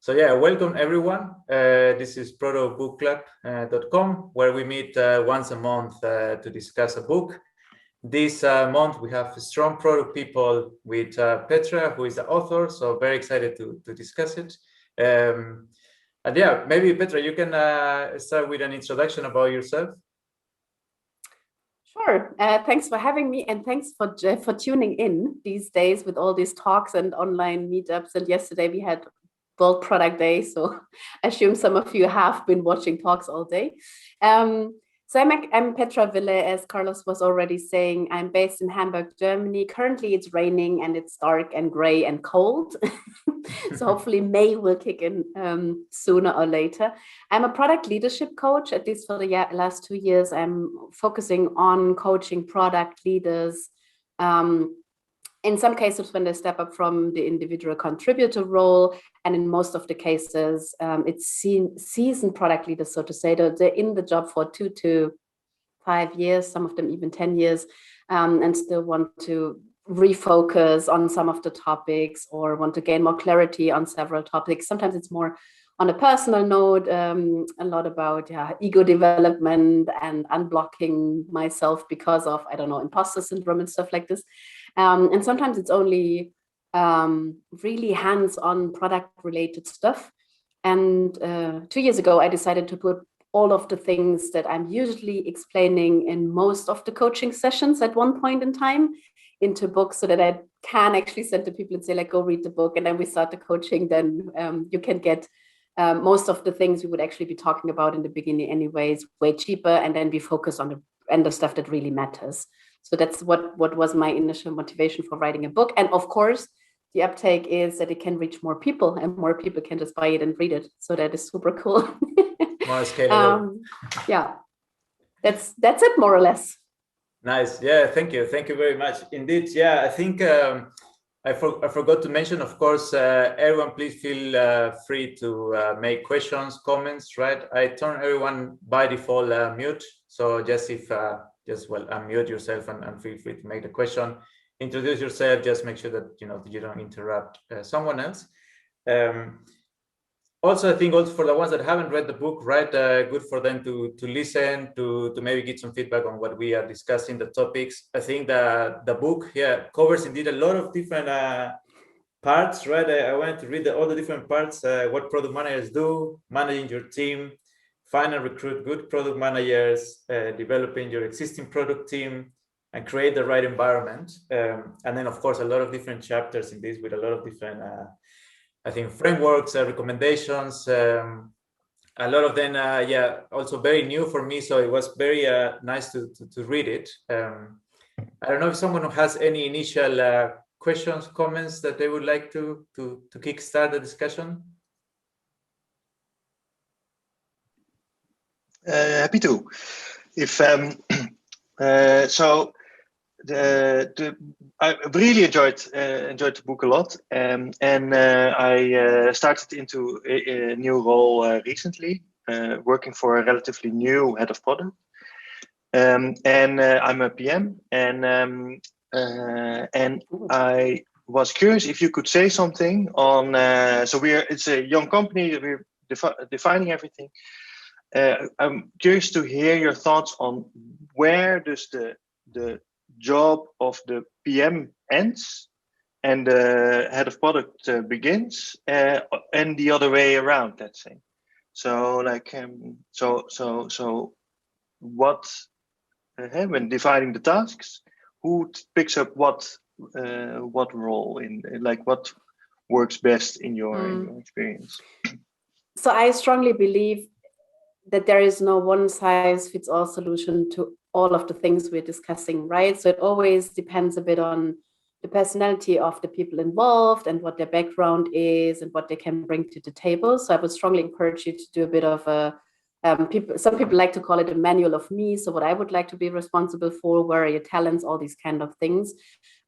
So yeah, welcome everyone. This is productbookclub.com, where we meet once a month to discuss a book. This month we have strong product people with Petra, who is the author, so very excited to discuss it. And yeah, maybe Petra, you can start with an introduction about yourself. Sure. Thanks for having me, and thanks for tuning in these days with all these talks and online meetups. And yesterday we had World Product Day, so I assume some of you have been watching talks all day. So I'm Petra Will, as Carlos was already saying. I'm based in Hamburg, Germany. Currently it's raining and it's dark and gray and cold. So hopefully May will kick in sooner or later. I'm a product leadership coach, at least for the last 2 years. I'm focusing on coaching product leaders, in some cases when they step up from the individual contributor role, and in most of the cases, it's seasoned product leaders, so to say. They're in the job for 2 to 5 years, some of them even 10 years, and still want to refocus on some of the topics or want to gain more clarity on several topics. Sometimes it's more on a personal note, a lot about ego development and unblocking myself because of, I don't know, imposter syndrome and stuff like this. And sometimes it's only really hands-on product-related stuff. And 2 years ago, I decided to put all of the things that I'm usually explaining in most of the coaching sessions at one point in time into books, so that I can actually send to people and say, like, go read the book, and then we start the coaching. Then you can get most of the things we would actually be talking about in the beginning anyways, way cheaper, and then we focus on the stuff that really matters. So that's what was my initial motivation for writing a book. And of course, the uptake is that it can reach more people, and more people can just buy it and read it. So that is super cool. More scalable. Yeah, that's it more or less. Nice. Yeah, thank you very much indeed. Yeah, I think I forgot to mention, of course, everyone please feel free to make questions, comments, right? I turn everyone by default mute, so just unmute yourself and feel free to make the question. Introduce yourself, just make sure that you don't interrupt someone else. Also, I think also for the ones that haven't read the book, right, good for them to listen, to maybe get some feedback on what we are discussing, the topics. I think the book here covers indeed a lot of different parts, right? I wanted to read all the different parts, what product managers do, managing your team, find and recruit good product managers, developing your existing product team, and create the right environment. And then, of course, a lot of different chapters in this with a lot of different I think frameworks, recommendations, a lot of them, also very new for me. So it was very nice to read it. I don't know if someone has any initial questions, comments that they would like to kickstart the discussion. Happy to. If I really enjoyed the book a lot, and I started into a new role recently, working for a relatively new head of product, and I'm a PM, and I was curious if you could say something on. So it's a young company, we're defining everything. I'm curious to hear your thoughts on where does the job of the PM ends and the head of product begins, and the other way around, let's say. So like so what when dividing the tasks, who picks up what role in, like, what works best in your experience? So I strongly believe that there is no one size fits all solution to all of the things we're discussing, right? So it always depends a bit on the personality of the people involved and what their background is and what they can bring to the table. So I would strongly encourage you to do a bit of a, some people like to call it a manual of me. So what I would like to be responsible for, where are your talents, all these kind of things.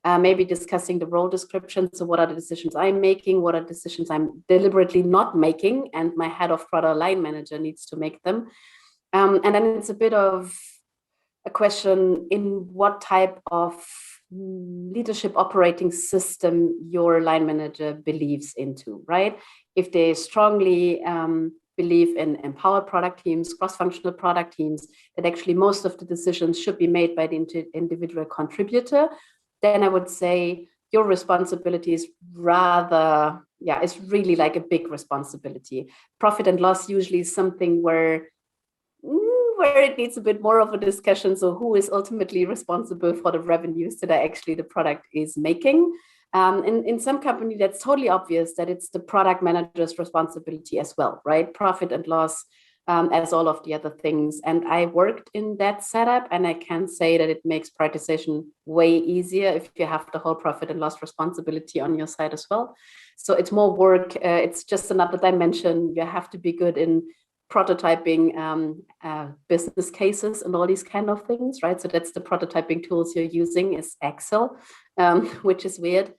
Maybe discussing the role description. So what are the decisions I'm making? What are decisions I'm deliberately not making? And my head of product line manager needs to make them. And then it's a bit of a question in what type of leadership operating system your line manager believes into, right? If they strongly believe in empowered product teams, cross-functional product teams, that actually most of the decisions should be made by the individual contributor, then I would say your responsibility is rather, it's really like a big responsibility. Profit and loss usually is something where it needs a bit more of a discussion. So who is ultimately responsible for the revenues that actually the product is making? In some company, that's totally obvious that it's the product manager's responsibility as well, right? Profit and loss, as all of the other things. And I worked in that setup, and I can say that it makes prioritization way easier if you have the whole profit and loss responsibility on your side as well. So it's more work. It's just another dimension. You have to be good in prototyping business cases and all these kind of things, right? So that's the prototyping tools you're using is Excel, which is weird.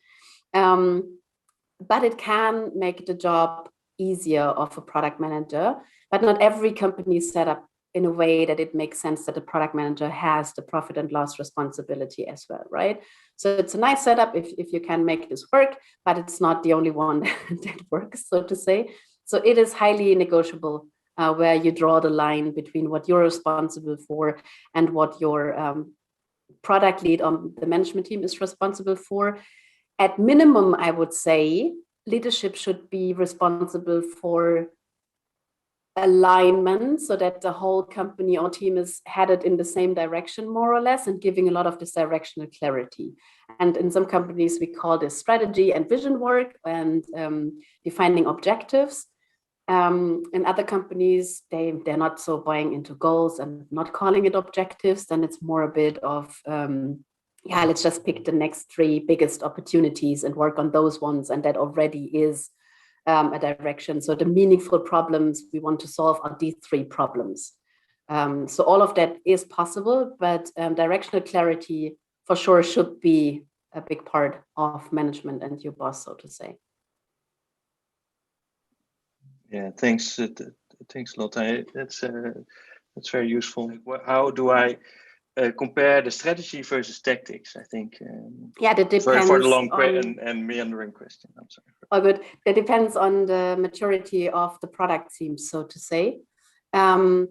But it can make the job easier of a product manager, but not every company is set up in a way that it makes sense that the product manager has the profit and loss responsibility as well, right? So it's a nice setup if you can make this work, but it's not the only one that works, so to say. So it is highly negotiable where you draw the line between what you're responsible for and what your product lead on the management team is responsible for. At minimum, I would say leadership should be responsible for alignment so that the whole company or team is headed in the same direction, more or less, and giving a lot of this directional clarity. And in some companies, we call this strategy and vision work and defining objectives. In other companies, they're not so buying into goals and not calling it objectives. Then it's more a bit of, let's just pick the next 3 biggest opportunities and work on those ones. And that already is a direction. So the meaningful problems we want to solve are these 3 problems. So all of that is possible, but directional clarity for sure should be a big part of management and your boss, so to say. Yeah, thanks. Thanks a lot. That's very useful. How do I compare the strategy versus tactics? I think. That depends. Sorry for the long and meandering question. I'm sorry. Oh, good. It depends on the maturity of the product team, so to say. So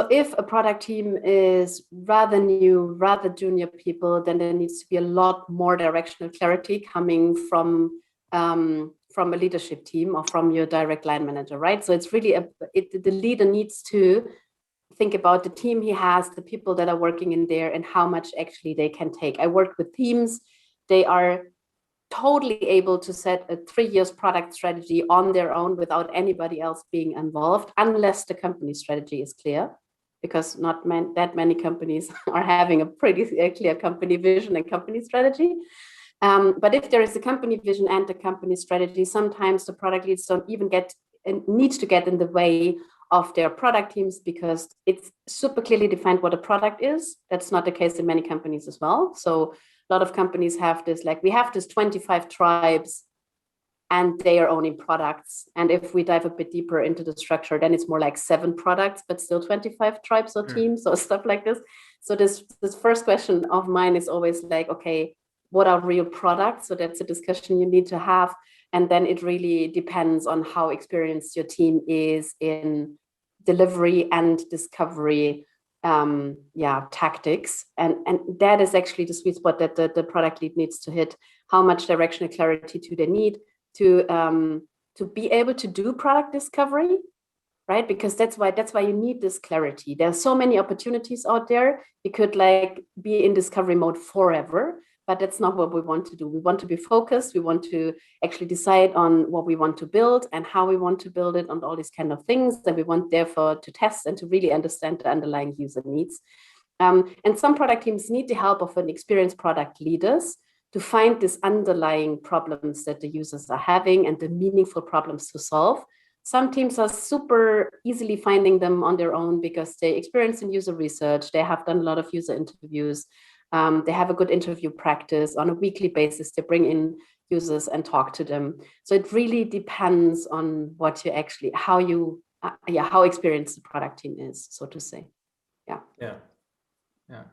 if a product team is rather new, rather junior people, then there needs to be a lot more directional clarity coming from a leadership team or from your direct line manager, right? So it's really the leader needs to think about the team he has, the people that are working in there, and how much actually they can take. I worked with teams; they are totally able to set a 3-year product strategy on their own without anybody else being involved, unless the company strategy is clear, because not that many companies are having a pretty clear company vision and company strategy. But if there is a company vision and a company strategy, sometimes the product leads don't even need to get in the way of their product teams because it's super clearly defined what a product is. That's not the case in many companies as well. So a lot of companies have this, like we have this 25 tribes and they are owning products. And if we dive a bit deeper into the structure, then it's more like 7 products, but still 25 tribes or teams or stuff like this. So this first question of mine is always like, okay, what are real products? So that's a discussion you need to have. And then it really depends on how experienced your team is in delivery and discovery tactics. And that is actually the sweet spot that the product lead needs to hit. How much directional clarity do they need to be able to do product discovery, right? Because that's why you need this clarity. There are so many opportunities out there. You could like be in discovery mode forever, but that's not what we want to do. We want to be focused. We want to actually decide on what we want to build and how we want to build it and all these kind of things that we want therefore to test and to really understand the underlying user needs. And some product teams need the help of an experienced product leaders to find these underlying problems that the users are having and the meaningful problems to solve. Some teams are super easily finding them on their own because they experience in user research. They have done a lot of user interviews. They have a good interview practice on a weekly basis. They bring in users and talk to them. So it really depends on what you actually, how experienced the product team is, so to say. Yeah. Yeah.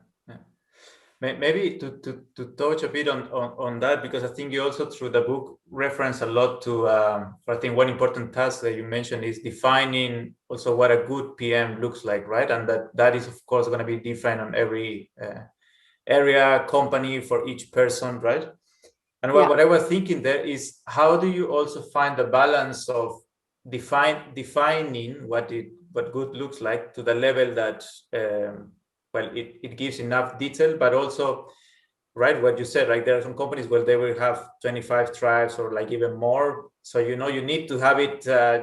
Maybe to touch a bit on that, because I think you also through the book reference a lot to, I think one important task that you mentioned is defining also what a good PM looks like, right? And that is of course going to be different on every area, company, for each person, right? And what I was thinking there is, how do you also find the balance of defining what good looks like to the level that it gives enough detail, but also, right, what you said, right, there are some companies where they will have 25 tribes or like even more, so you need to have it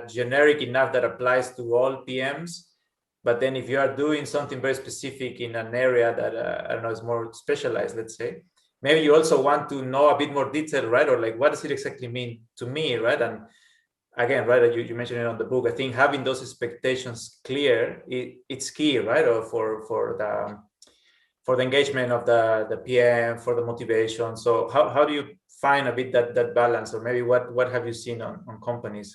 generic enough that applies to all PMs. But then if you are doing something very specific in an area that I don't know, is more specialized, let's say, maybe you also want to know a bit more detail, right? Or like, what does it exactly mean to me, right? And again, right, you mentioned it on the book. I think having those expectations clear, it's key, right? Or for the engagement of the PM, for the motivation. So how do you find a bit that balance, or maybe what have you seen on companies?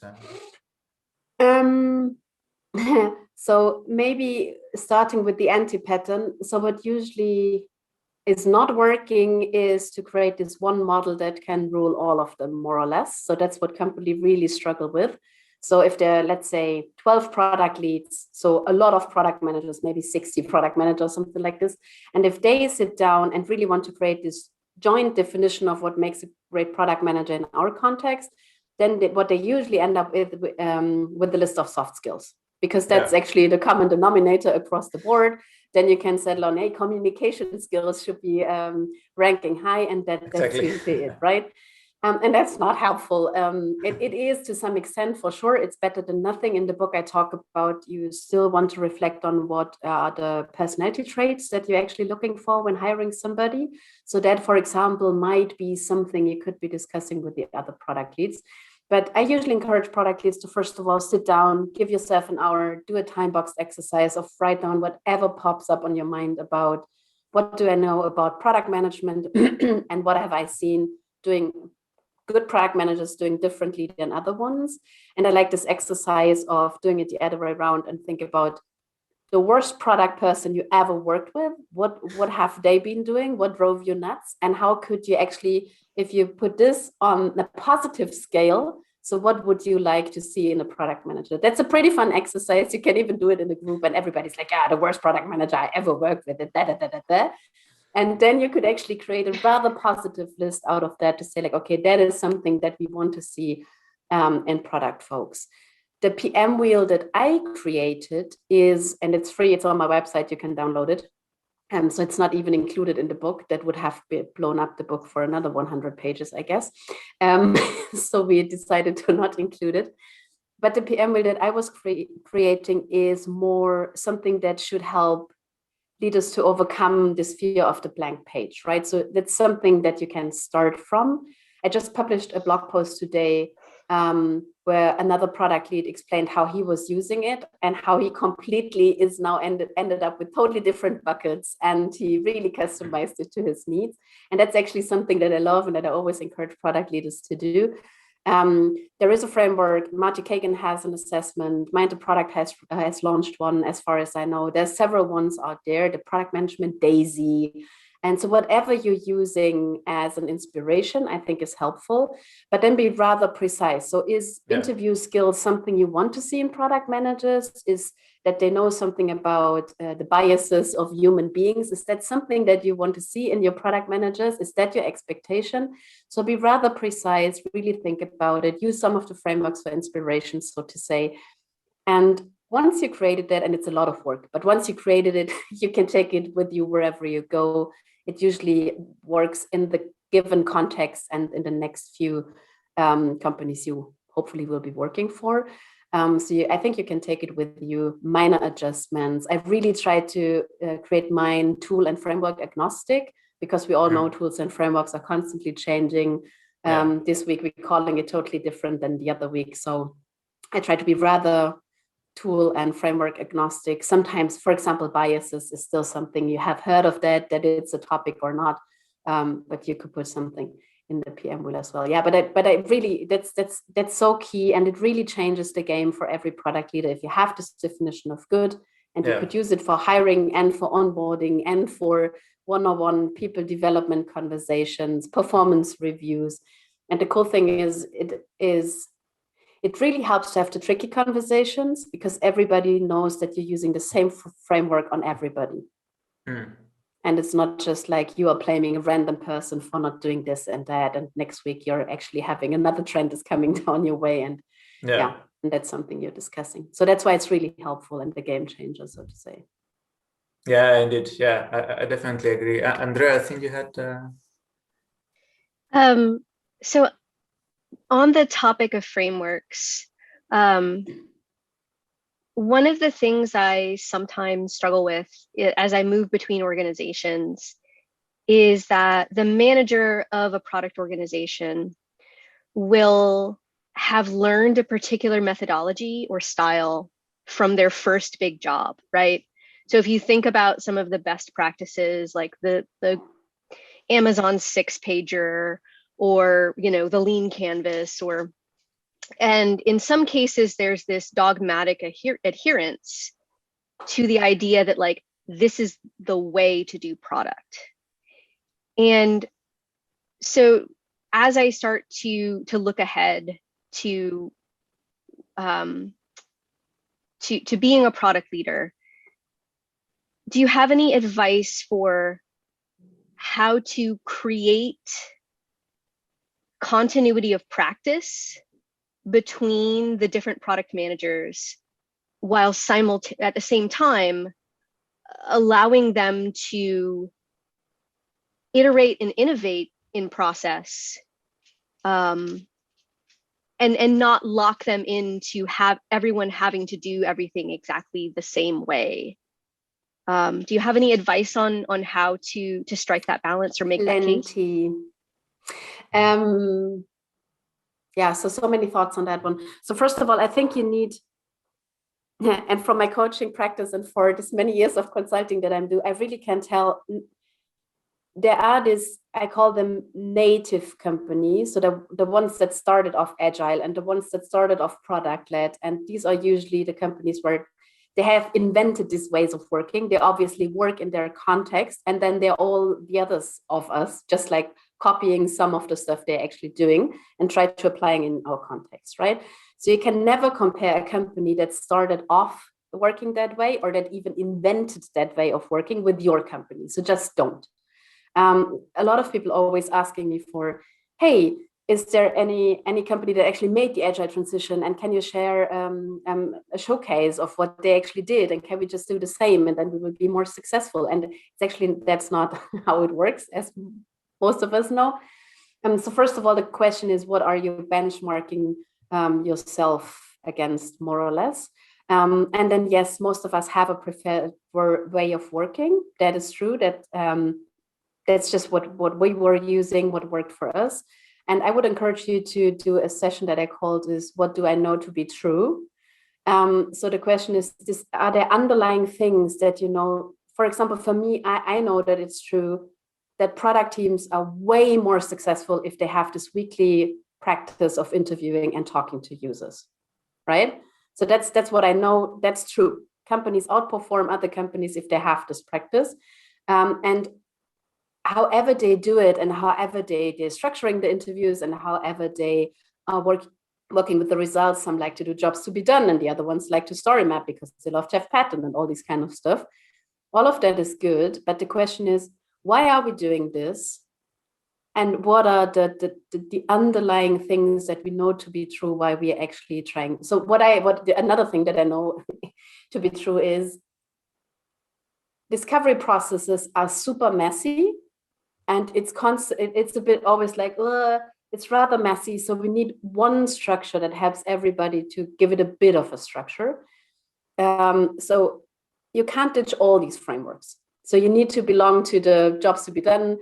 So maybe starting with the anti-pattern. So what usually is not working is to create this one model that can rule all of them, more or less. So that's what companies really struggle with. So if there are, let's say, 12 product leads, so a lot of product managers, maybe 60 product managers, something like this. And if they sit down and really want to create this joint definition of what makes a great product manager in our context, then what they usually end up with the list of soft skills, because that's actually the common denominator across the board. Then you can settle on, hey, communication skills should be ranking high, and that's usually it, right? And that's not helpful. It is to some extent, for sure. It's better than nothing. In the book, I talk about you still want to reflect on what are the personality traits that you're actually looking for when hiring somebody. So that, for example, might be something you could be discussing with the other product leads. But I usually encourage product leads to, first of all, sit down, give yourself an hour, do a time box exercise of write down whatever pops up on your mind about what do I know about product management and what have I seen doing good product managers doing differently than other ones. And I like this exercise of doing it the other way around and think about the worst product person you ever worked with. What have they been doing? What drove you nuts? And how could you actually, if you put this on a positive scale, so what would you like to see in a product manager? That's a pretty fun exercise. You can even do it in a group and everybody's like, the worst product manager I ever worked with. And then you could actually create a rather positive list out of that to say like, okay, that is something that we want to see in product folks. The PM wheel that I created is, and it's free, it's on my website, you can download it. So it's not even included in the book. That would have blown up the book for another 100 pages, I guess. So we decided to not include it. But the PM wheel that I was creating is more something that should help leaders to overcome this fear of the blank page, right? So that's something that you can start from. I just published a blog post today where another product lead explained how he was using it and how he completely is now ended up with totally different buckets, and he really customized it to his needs. And that's actually something that I love and that I always encourage product leaders to do. There is a framework. Marty Kagan has an assessment. Mind the Product has launched one, as far as I know. There's several ones out there. The Product Management Daisy. And so whatever you're using as an inspiration, I think is helpful, but then be rather precise. So is interview skills something you want to see in product managers? Is that they know something about the biases of human beings? Is that something that you want to see in your product managers? Is that your expectation? So be rather precise, really think about it, use some of the frameworks for inspiration, so to say. And once you created that, and it's a lot of work, but once you created it, you can take it with you wherever you go. It usually works in the given context and in the next few companies you hopefully will be working for. I think you can take it with you, minor adjustments. I really try to create mine tool and framework agnostic, because we all know tools and frameworks are constantly changing. This week we're calling it totally different than the other week. So I try to be rather tool and framework agnostic. Sometimes, for example, biases is still something you have heard of that it's a topic or not, but you could put something in the PM wheel as well. Yeah, but I really, that's so key, and it really changes the game for every product leader. If you have this definition of good, And you could use it for hiring and for onboarding and for one-on-one people development conversations, performance reviews. And the cool thing is, it really helps to have the tricky conversations because everybody knows that you're using the same framework on everybody. And it's not just like you are blaming a random person for not doing this and that, and next week you're actually having another trend is coming down your way, and and that's something you're discussing. So that's why it's really helpful and the game changer, so to say. Yeah, indeed. Yeah, I definitely agree. Andrea, I think you had. So on the topic of frameworks, one of the things I sometimes struggle with as I move between organizations is that the manager of a product organization will have learned a particular methodology or style from their first big job, right? So if you think about some of the best practices, like the Amazon 6-pager, or the lean canvas, and in some cases there's this dogmatic adherence to the idea that like this is the way to do product. And so as I start to look ahead to being a product leader, do you have any advice for how to create continuity of practice between the different product managers while at the same time allowing them to iterate and innovate in process, and not lock them into everyone having to do everything exactly the same way? Do you have any advice on how to strike that balance or make that case? So many thoughts on that one. So first of all, I think you need, and from my coaching practice and for this many years of consulting that I'm doing, I really can tell there are this, I call them native companies. So the ones that started off agile and the ones that started off product led. And these are usually the companies where they have invented these ways of working. They obviously work in their context, and then they're all the others of us, just like copying some of the stuff they're actually doing and try to applying in our context, right? So you can never compare a company that started off working that way or that even invented that way of working with your company. So just don't. A lot of people always asking me for, hey, is there any company that actually made the agile transition, and can you share a showcase of what they actually did, and can we just do the same and then we will be more successful? And it's actually, that's not how it works, as most of us know. So first of all, the question is, what are you benchmarking yourself against, more or less? And then yes, most of us have a preferred way of working. That is true. That's just what we were using, what worked for us. And I would encourage you to do a session that I called is, what do I know to be true? So the question is, are there underlying things that, for example, for me, I know that it's true that product teams are way more successful if they have this weekly practice of interviewing and talking to users, right? So that's what I know. That's true. Companies outperform other companies if they have this practice. And however they do it, and however they're structuring the interviews, and however they are working with the results, some like to do jobs to be done, and the other ones like to story map because they love to have pattern and all these kind of stuff. All of that is good, but the question is, why are we doing this? And what are the underlying things that we know to be true, why we are actually trying? So another thing that I know to be true is discovery processes are super messy. And it's a bit always like, it's rather messy. So we need one structure that helps everybody to give it a bit of a structure. So you can't ditch all these frameworks. So you need to belong to the jobs to be done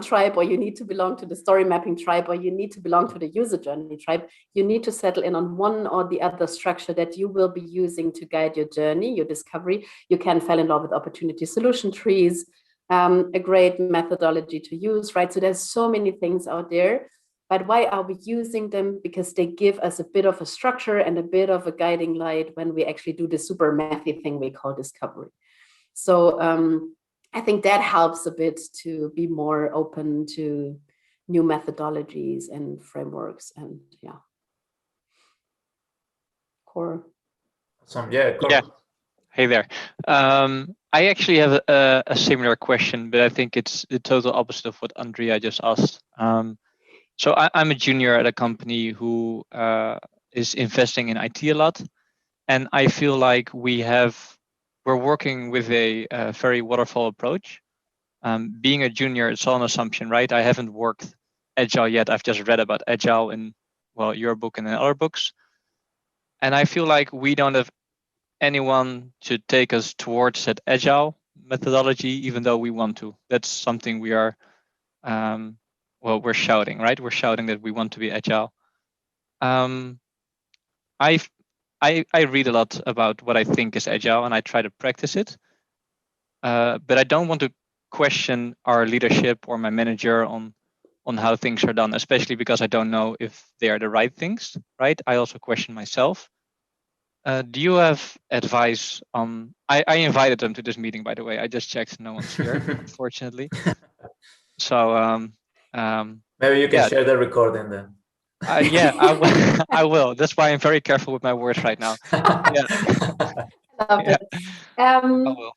tribe, or you need to belong to the story mapping tribe, or you need to belong to the user journey tribe. You need to settle in on one or the other structure that you will be using to guide your journey, your discovery. You can fall in love with opportunity solution trees, a great methodology to use, right? So there's so many things out there. but why are we using them? Because they give us a bit of a structure and a bit of a guiding light when we actually do the super mathy thing we call discovery. So I think that helps a bit to be more open to new methodologies and frameworks, and yeah. Core. Yeah, Core. Yeah. Hey there. I actually have a similar question, but I think it's the total opposite of what Andrea just asked. So I'm a junior at a company who is investing in IT a lot, and I feel like we're working with a very waterfall approach. Being a junior, it's all an assumption, right? I haven't worked Agile yet. I've just read about Agile in, well, your book and in other books. And I feel like we don't have anyone to take us towards that Agile methodology, even though we want to. That's something we are, well, we're shouting, right? We're shouting that we want to be Agile. I read a lot about what I think is Agile, and I try to practice it. But I don't want to question our leadership or my manager on how things are done, especially because I don't know if they are the right things, right? I also question myself. Do you have advice on, I invited them to this meeting, by the way. I just checked, no one's here, unfortunately. So maybe you can share the recording then. Yeah, I will. That's why I'm very careful with my words right now. Yeah. I will.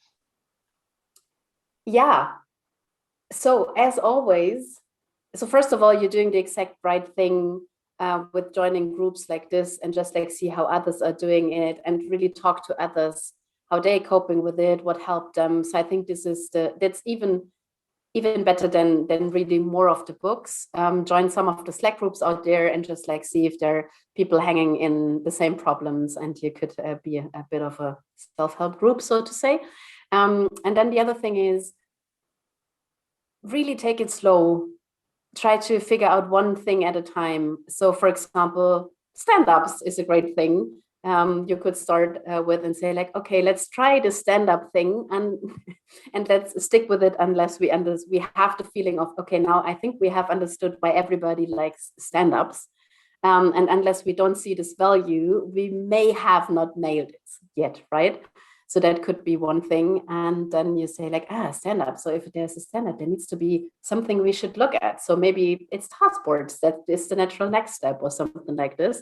Yeah. So as always, so first of all, you're doing the exact right thing with joining groups like this, and just like see how others are doing it and really talk to others, how they're coping with it, what helped them. So I think that's even better than reading more of the books. Join some of the Slack groups out there and just like see if there are people hanging in the same problems, and you could be a bit of a self-help group, so to say. And then the other thing is really take it slow. Try to figure out one thing at a time. So for example, stand-ups is a great thing. You could start with and say like, okay, let's try the stand-up thing and let's stick with it unless we have the feeling of, okay, now I think we have understood why everybody likes stand-ups. And unless we don't see this value, we may have not nailed it yet, right? So that could be one thing. And then you say like, stand-up. So if there's a stand-up, there needs to be something we should look at. So maybe it's task boards, that is the natural next step or something like this.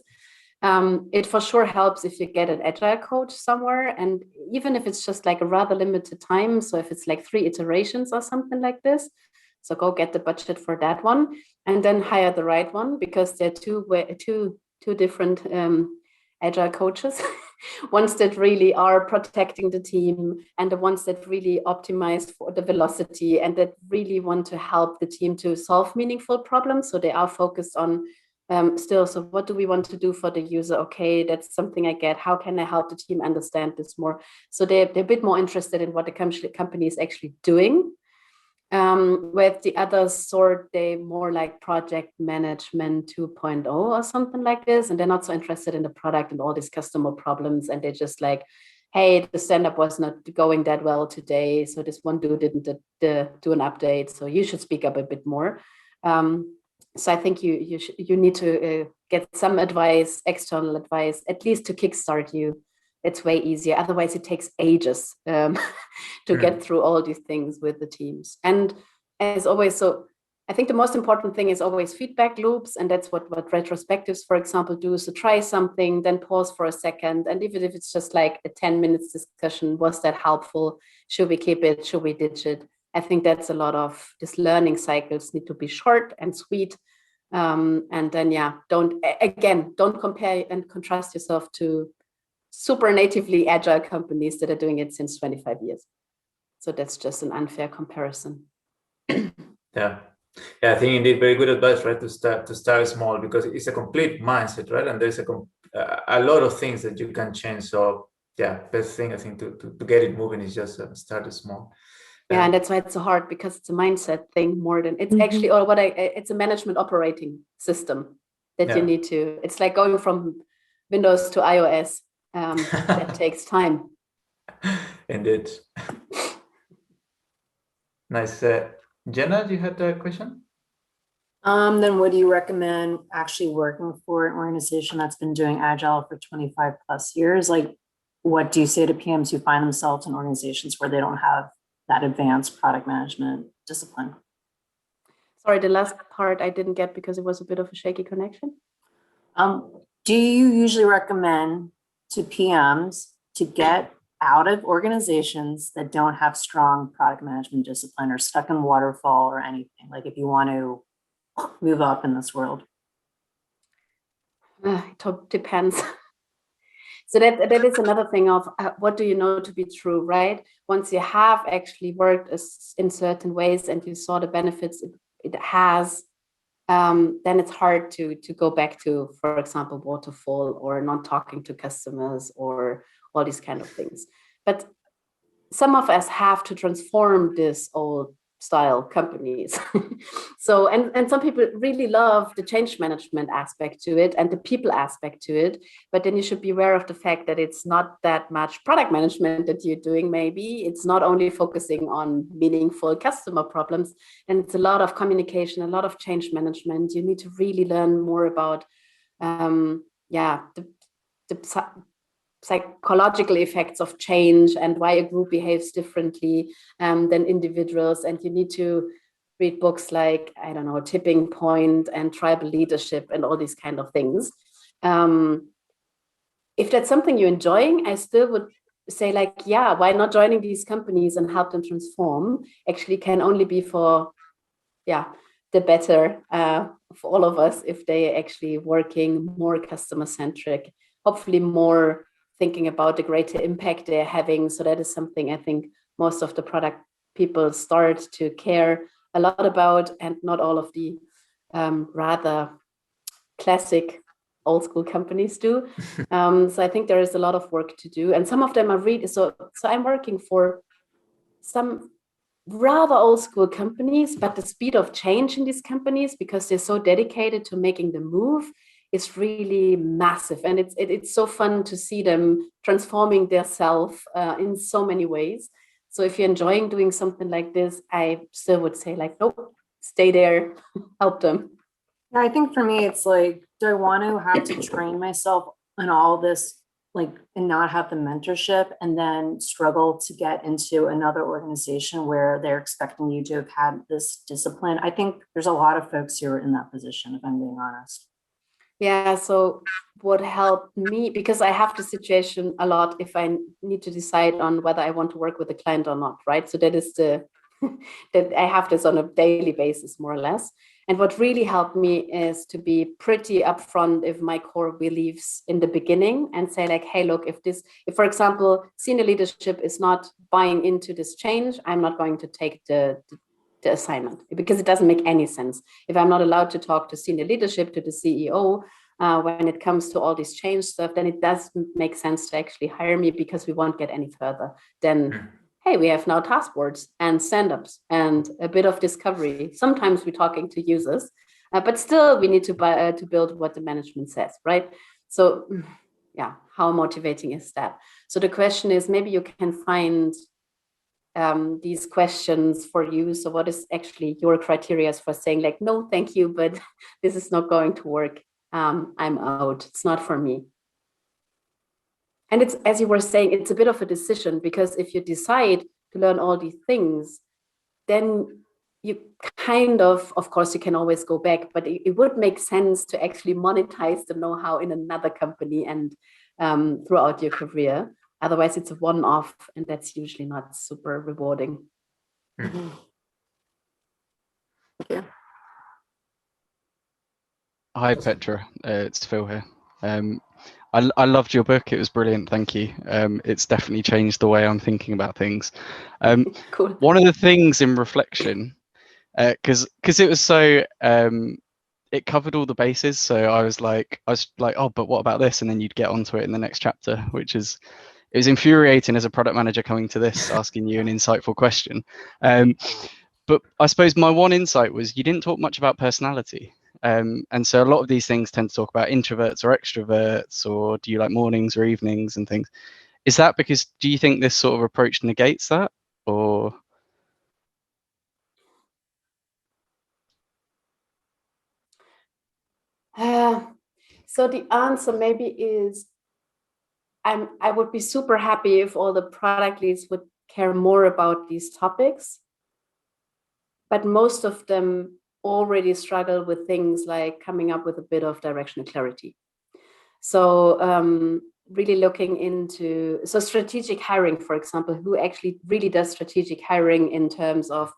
It for sure helps if you get an agile coach somewhere. And even if it's just like a rather limited time, so if it's like 3 iterations or something like this, so go get the budget for that one and then hire the right one, because there are two different agile coaches. Ones that really are protecting the team, and the ones that really optimize for the velocity and that really want to help the team to solve meaningful problems. So they are focused on still, so what do we want to do for the user? Okay, that's something I get. How can I help the team understand this more? So they're a bit more interested in what the company is actually doing. With the other sort, they more like project management 2.0 or something like this, and they're not so interested in the product and all these customer problems, and they're just like, hey, the stand-up was not going that well today, so this one dude didn't do an update, so you should speak up a bit more. So I think you need to get some advice, external advice, at least to kickstart you. It's way easier. Otherwise, it takes ages to get through all these things with the teams. And as always, so I think the most important thing is always feedback loops. And that's what retrospectives, for example, do. So try something, then pause for a second. And even if it's just like a 10 minutes discussion, was that helpful? Should we keep it? Should we ditch it? I think that's a lot of this learning cycles need to be short and sweet. And then, don't compare and contrast yourself to super natively agile companies that are doing it since 25 years. So that's just an unfair comparison. Yeah, I think indeed very good advice, right? To start small, because it's a complete mindset, right? And there's a lot of things that you can change. So yeah, best thing I think to get it moving is just start small. Yeah, and that's why it's so hard, because it's a mindset thing more than it's actually, or it's a management operating system that you need to. It's like going from Windows to iOS. That takes time. Indeed. Nice. Jenna, you had a question? Then what do you recommend actually working for an organization that's been doing Agile for 25 plus years? Like, what do you say to PMs who find themselves in organizations where they don't have that advanced product management discipline? Sorry, the last part I didn't get because it was a bit of a shaky connection. Do you usually recommend to PMs to get out of organizations that don't have strong product management discipline or stuck in waterfall or anything? Like if you want to move up in this world? It depends. So that is another thing of what do you know to be true, right? Once you have actually worked in certain ways and you saw the benefits it has, then it's hard to go back to, for example, waterfall or not talking to customers or all these kind of things. But some of us have to transform this old style companies. So, and some people really love the change management aspect to it and the people aspect to it. But then you should be aware of the fact that it's not that much product management that you're doing. Maybe it's not only focusing on meaningful customer problems, and it's a lot of communication, a lot of change management. You need to really learn more about, the psychological effects of change and why a group behaves differently than individuals. And you need to read books like, I don't know, Tipping Point and Tribal Leadership and all these kind of things. If that's something you're enjoying, I still would say like, yeah, why not joining these companies and help them transform? Actually can only be for, the better for all of us if they actually working more customer centric, hopefully more thinking about the greater impact they're having. So that is something I think most of the product people start to care a lot about, and not all of the rather classic old school companies do. So I think there is a lot of work to do, and some of them are really, so I'm working for some rather old school companies, but the speed of change in these companies, because they're so dedicated to making the move, is really massive. And it's so fun to see them transforming themselves in so many ways. So if you're enjoying doing something like this, I still would say like, nope, stay there, help them. Yeah, I think for me, it's like, do I want to have to train myself in all this, like, and not have the mentorship and then struggle to get into another organization where they're expecting you to have had this discipline? I think there's a lot of folks who are in that position, if I'm being honest. Yeah, so what helped me, because I have the situation a lot if I need to decide on whether I want to work with a client or not, right? So that is that I have this on a daily basis, more or less. And what really helped me is to be pretty upfront if my core beliefs in the beginning and say like, hey, look, if for example, senior leadership is not buying into this change, I'm not going to take the assignment, because it doesn't make any sense. If I'm not allowed to talk to senior leadership, to the CEO, when it comes to all this change stuff, then it doesn't make sense to actually hire me, because we won't get any further than, hey, we have now task boards and stand-ups and a bit of discovery. Sometimes we're talking to users, but still we need to build what the management says, right? So yeah, how motivating is that? So the question is, maybe you can find these questions for you. So what is actually your criteria for saying like, no, thank you, but this is not going to work. I'm out. It's not for me. And it's, as you were saying, it's a bit of a decision, because if you decide to learn all these things, then you kind of course, you can always go back, but it would make sense to actually monetize the know-how in another company and throughout your career. Otherwise, it's a one-off, and that's usually not super rewarding. Mm-hmm. Thank you. Hi, Petra. It's Phil here. I loved your book. It was brilliant. Thank you. It's definitely changed the way I'm thinking about things. Cool. One of the things in reflection, because it was so, it covered all the bases. So I was like, oh, but what about this? And then you'd get onto it in the next chapter, which is, it was infuriating as a product manager coming to this, asking you an insightful question. But I suppose my one insight was you didn't talk much about personality. And so a lot of these things tend to talk about introverts or extroverts, or do you like mornings or evenings and things. Is that because, do you think this sort of approach negates that, or? So the answer maybe is I would be super happy if all the product leads would care more about these topics, but most of them already struggle with things like coming up with a bit of directional clarity. So really looking into, so strategic hiring, for example, who actually really does strategic hiring in terms of,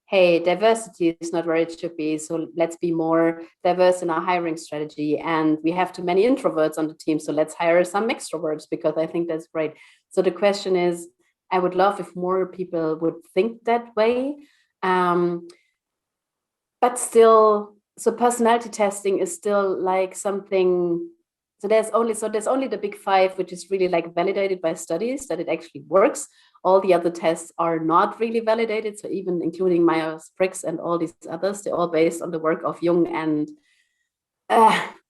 hey, diversity is not where it should be, so let's be more diverse in our hiring strategy. And we have too many introverts on the team, so let's hire some extroverts, because I think that's great. So the question is, I would love if more people would think that way. But still, so personality testing is still like something, so there's only the big 5, which is really like validated by studies that it actually works. All the other tests are not really validated. So even including Myers-Briggs and all these others, they're all based on the work of Jung. And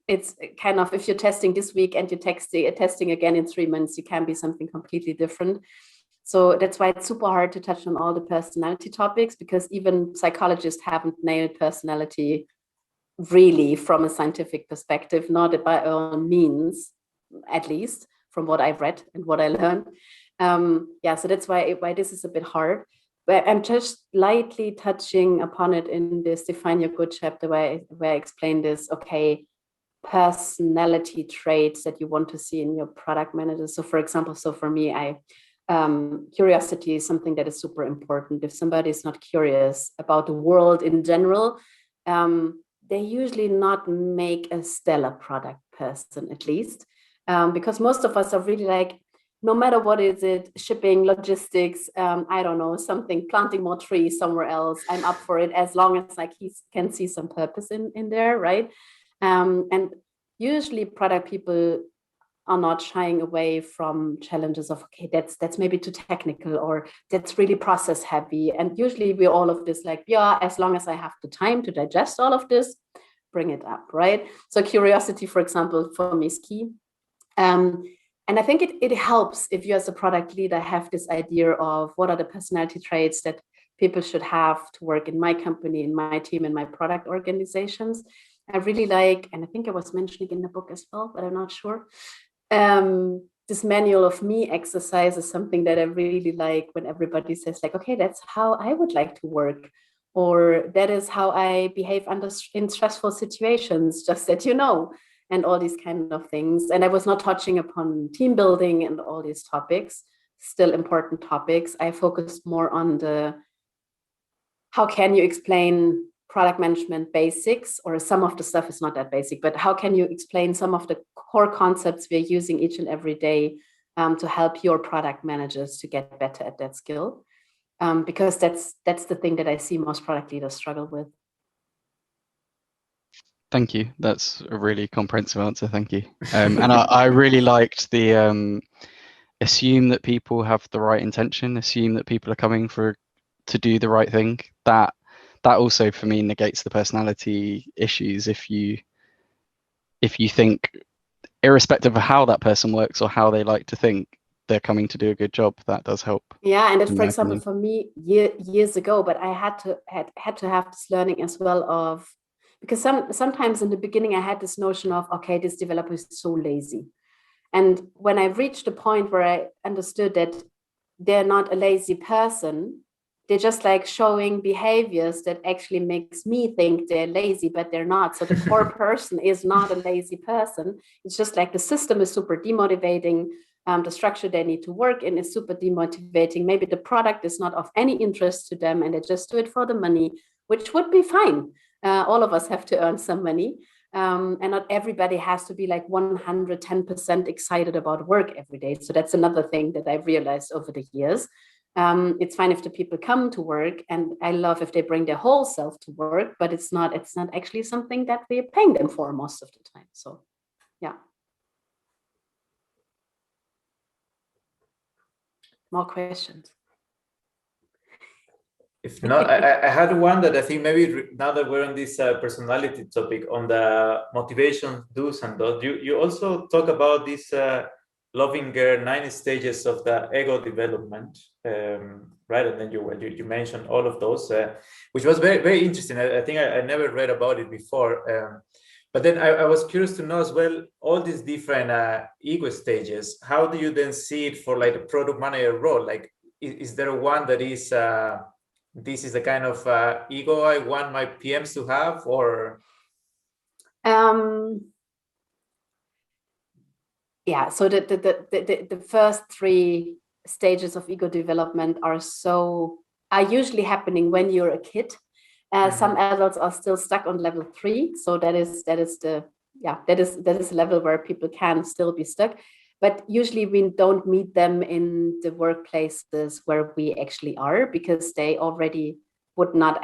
it's kind of, if you're testing this week and you're testing again in 3 months, you can be something completely different. So that's why it's super hard to touch on all the personality topics, because even psychologists haven't nailed personality really from a scientific perspective, not by all means, at least from what I've read and what I learned. So that's why this is a bit hard. But I'm just lightly touching upon it in this Define Your Good chapter, where I explain this, okay, personality traits that you want to see in your product manager. So for example, for me, curiosity is something that is super important. If somebody is not curious about the world in general, they usually not make a stellar product person, at least, because most of us are really like, no matter what is it, shipping, logistics, I don't know, something, planting more trees somewhere else, I'm up for it, as long as like he can see some purpose in there, right? And usually product people are not shying away from challenges of, okay, that's maybe too technical, or that's really process heavy. And usually we're all of this like, yeah, as long as I have the time to digest all of this, bring it up, right? So curiosity, for example, for me is key. And I think it helps if you as a product leader have this idea of what are the personality traits that people should have to work in my company, in my team, in my product organizations. I really like, and I think I was mentioning in the book as well, but I'm not sure. This manual of me exercise is something that I really like, when everybody says like, okay, that's how I would like to work, or that is how I behave in stressful situations, just that you know, and all these kind of things. And I was not touching upon team building and all these topics, still important topics. I focused more on the, how can you explain product management basics, or some of the stuff is not that basic, but how can you explain some of the core concepts we're using each and every day to help your product managers to get better at that skill? Because that's the thing that I see most product leaders struggle with. Thank you. That's a really comprehensive answer. Thank you. And I really liked the assume that people have the right intention, assume that people are coming to do the right thing. That also for me negates the personality issues. If you think, irrespective of how that person works or how they like to think, they're coming to do a good job, that does help. Yeah, and that, for example, for me years ago, but I had to have this learning as well of, because sometimes in the beginning I had this notion of, okay, this developer is so lazy. And when I reached the point where I understood that they're not a lazy person, they're just like showing behaviors that actually makes me think they're lazy, but they're not. So the core person is not a lazy person. It's just like the system is super demotivating. The structure they need to work in is super demotivating. Maybe the product is not of any interest to them and they just do it for the money, which would be fine. All of us have to earn some money. And not everybody has to be like 110% excited about work every day. So that's another thing that I've realized over the years. It's fine if the people come to work, and I love if they bring their whole self to work, but it's not actually something that we're paying them for most of the time. So yeah. More questions? If not, I had one that I think maybe now that we're on this personality topic, on the motivation do's and don'ts, you also talk about this Lovinger 9 stages of the ego development, right? And then you mentioned all of those, which was very, very interesting. I think I never read about it before. But then I was curious to know as well, all these different ego stages, how do you then see it for like a product manager role? Like, is there one that is, this is the kind of ego I want my PMs to have, or? Yeah, so the first three stages of ego development are usually happening when you're a kid. Some adults are still stuck on level 3, so that is the level where people can still be stuck. But usually we don't meet them in the workplaces where we actually are, because they already would not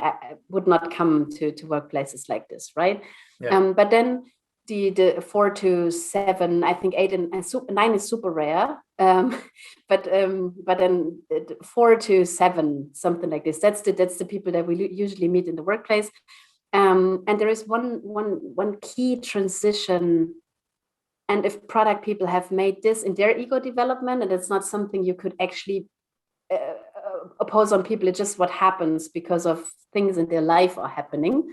come to workplaces like this, right? Yeah. But then the 4 to 7, I think 8 and 9 is super rare. But then 4 to 7, something like this. That's the people that we usually meet in the workplace. And there is one key transition. And if product people have made this in their ego development, and it's not something you could actually oppose on people, it's just what happens because of things in their life are happening.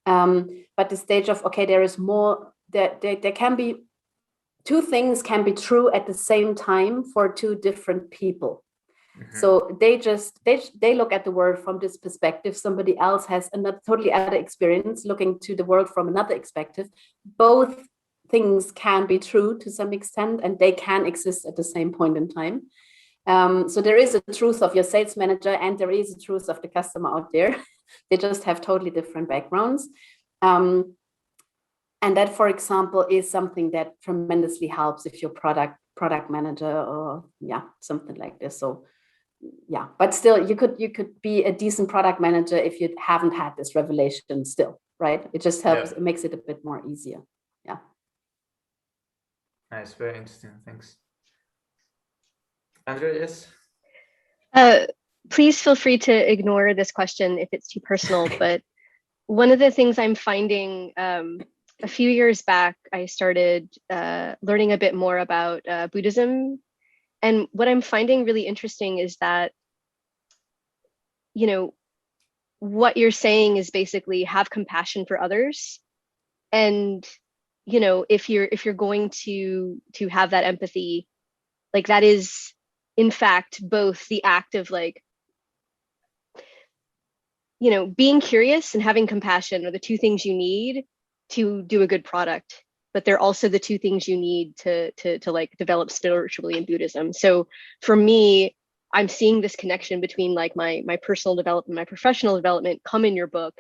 But the stage of, okay, there is more, there can be two things can be true at the same time for two different people. So they look at the world from this perspective. Somebody else has another totally other experience looking to the world from another perspective. Both things can be true to some extent, and they can exist at the same point in time. So there is a truth of your sales manager, and there is a truth of the customer out there. They just have totally different backgrounds. And that, for example, is something that tremendously helps if you're product manager or something like this. So yeah, but still you could be a decent product manager if you haven't had this revelation still, right? It just helps, it makes it a bit more easier. Yeah. Nice, very interesting. Thanks. Andrea, yes? Please feel free to ignore this question if it's too personal, but one of the things I'm finding, a few years back, I started learning a bit more about Buddhism. And what I'm finding really interesting is that, you know, what you're saying is basically have compassion for others. And, you know, if you're going to have that empathy, like that is, in fact, both the act of like, you know, being curious and having compassion are the two things you need to do a good product, but they're also the two things you need to like develop spiritually in Buddhism. So for me, I'm seeing this connection between like my personal development, my professional development come in your book.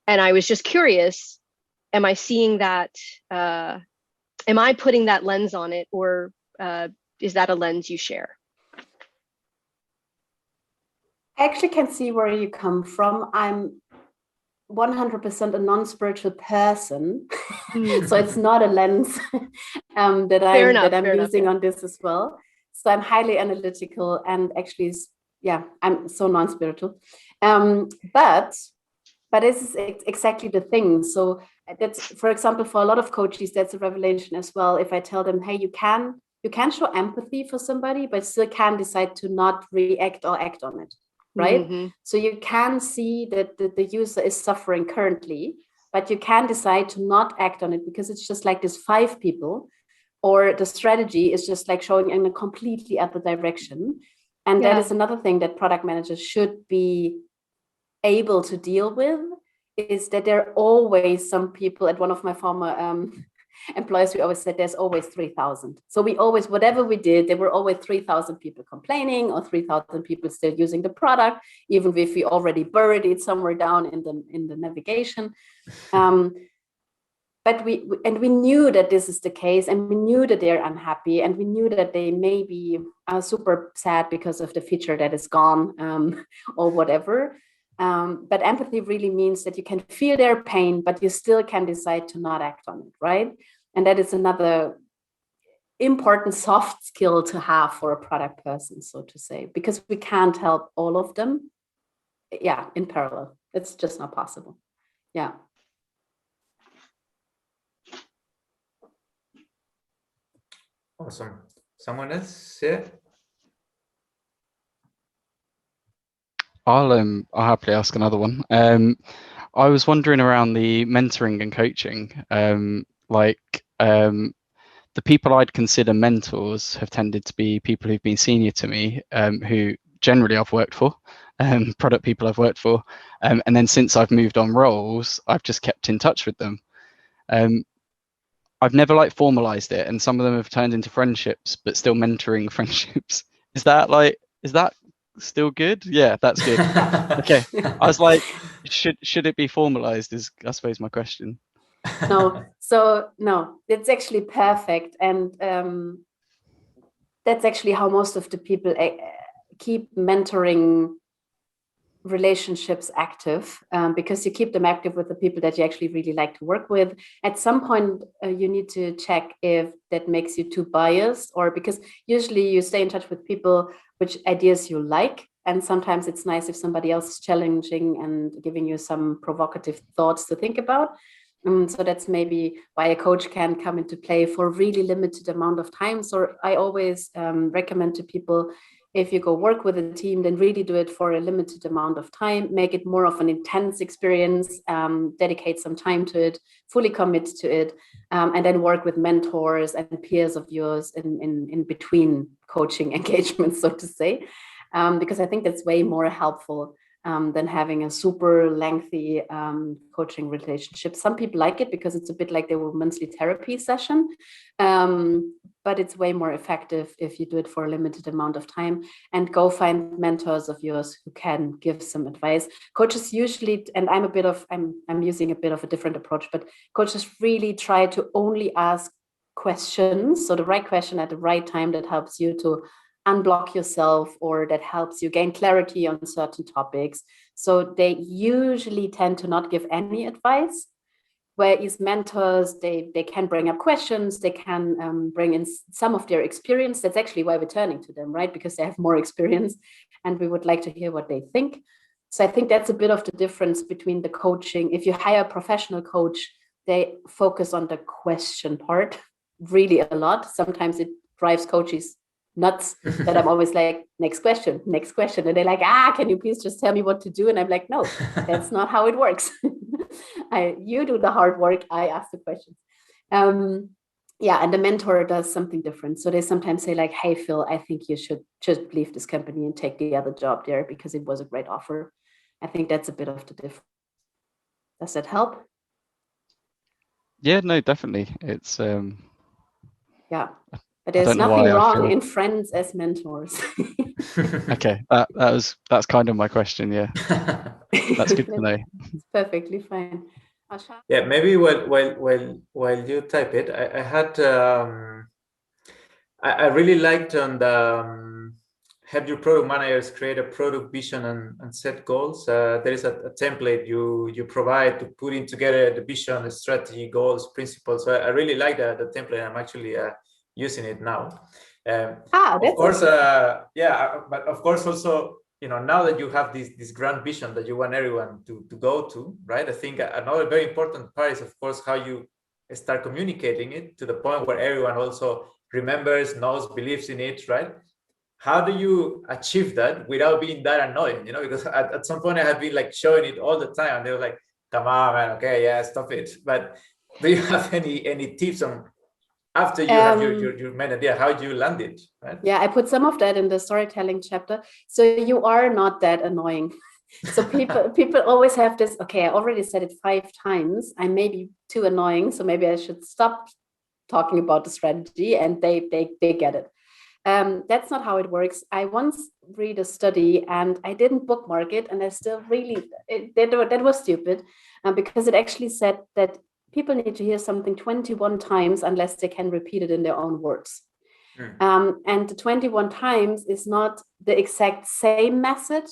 And I was just curious, am I seeing that, am I putting that lens on it, or is that a lens you share? I actually can see where you come from. I'm 100% a non-spiritual person. So it's not a lens that I'm using on this as well. So I'm highly analytical, and actually, I'm so non-spiritual. But this is exactly the thing. So that's, for example, for a lot of coaches, that's a revelation as well. If I tell them, hey, you can show empathy for somebody, but still can decide to not react or act on it. Right? So you can see that the user is suffering currently, but you can decide to not act on it because it's just like this 5 people, or the strategy is just like showing in a completely other direction. And that is another thing that product managers should be able to deal with, is that there are always some people. At one of my former employers, we always said there's always 3,000. So we always, whatever we did, there were always 3,000 people complaining, or 3,000 people still using the product, even if we already buried it somewhere down in the navigation. But we knew that this is the case, and we knew that they're unhappy, and we knew that they maybe are super sad because of the feature that is gone, or whatever. But empathy really means that you can feel their pain, but you still can decide to not act on it, right? And that is another important soft skill to have for a product person, so to say, because we can't help all of them, in parallel. It's just not possible. Yeah. Awesome. Someone else? Yeah. I'll happily ask another one. I was wondering around the mentoring and coaching. The people I'd consider mentors have tended to be people who've been senior to me, who generally I've worked for, product people I've worked for. And then since I've moved on roles, I've just kept in touch with them. I've never like formalized it, and some of them have turned into friendships, but still mentoring friendships. Is that still good? Yeah, that's good. Okay. I was like, should it be formalized is I suppose my question. No, so no, it's actually perfect. And that's actually how most of the people keep mentoring relationships active, because you keep them active with the people that you actually really like to work with. At some point, you need to check if that makes you too biased, or because usually you stay in touch with people which ideas you like. And sometimes it's nice if somebody else is challenging and giving you some provocative thoughts to think about. So that's maybe why a coach can come into play for a really limited amount of time. So I always recommend to people, if you go work with a team, then really do it for a limited amount of time, make it more of an intense experience, dedicate some time to it, fully commit to it, and then work with mentors and peers of yours in between coaching engagements, so to say, because I think that's way more helpful than having a super lengthy coaching relationship. Some people like it because it's a bit like their monthly therapy session, but it's way more effective if you do it for a limited amount of time, and go find mentors of yours who can give some advice. Coaches usually, and I'm using a bit of a different approach, but coaches really try to only ask questions, so the right question at the right time that helps you to unblock yourself, or that helps you gain clarity on certain topics. So they usually tend to not give any advice, whereas mentors, they can bring up questions, they can bring in some of their experience. That's actually why we're turning to them, right? Because they have more experience and we would like to hear what they think. So I think that's a bit of the difference between the coaching. If you hire a professional coach, they focus on the question part really a lot. Sometimes it drives coaches nuts that I'm always like, next question. And they're like, can you please just tell me what to do? And I'm like, no, that's not how it works. You do the hard work, I ask the questions. And the mentor does something different. So they sometimes say like, hey, Phil, I think you should just leave this company and take the other job there because it was a great offer. I think that's a bit of the difference. Does that help? Yeah, no, definitely. It's yeah. But there's nothing wrong in friends as mentors. Okay, that's kind of my question. Yeah, that's good to know. It's perfectly fine. Yeah, maybe while you type it, I had I really liked on the help your product managers create a product vision and set goals. There is a template you provide to putting together the vision, the strategy, goals, principles. So I really like the template. I'm actually using it now. Of course, but of course also, now that you have this grand vision that you want everyone to go to, right? I think another very important part is, of course, how you start communicating it to the point where everyone also remembers, knows, believes in it, right? How do you achieve that without being that annoying? Because at some point I have been like showing it all the time, and they were like, "Come on, man, okay, yeah, stop it." But do you have any tips on after you have your main idea, how do you land it? Right? Yeah, I put some of that in the storytelling chapter. So you are not that annoying. So people always have this. Okay, I already said it 5 times. I may be too annoying, so maybe I should stop talking about the strategy, and they get it. That's not how it works. I once read a study and I didn't bookmark it, and I still that was stupid, because it actually said that people need to hear something 21 times unless they can repeat it in their own words. And the 21 times is not the exact same message.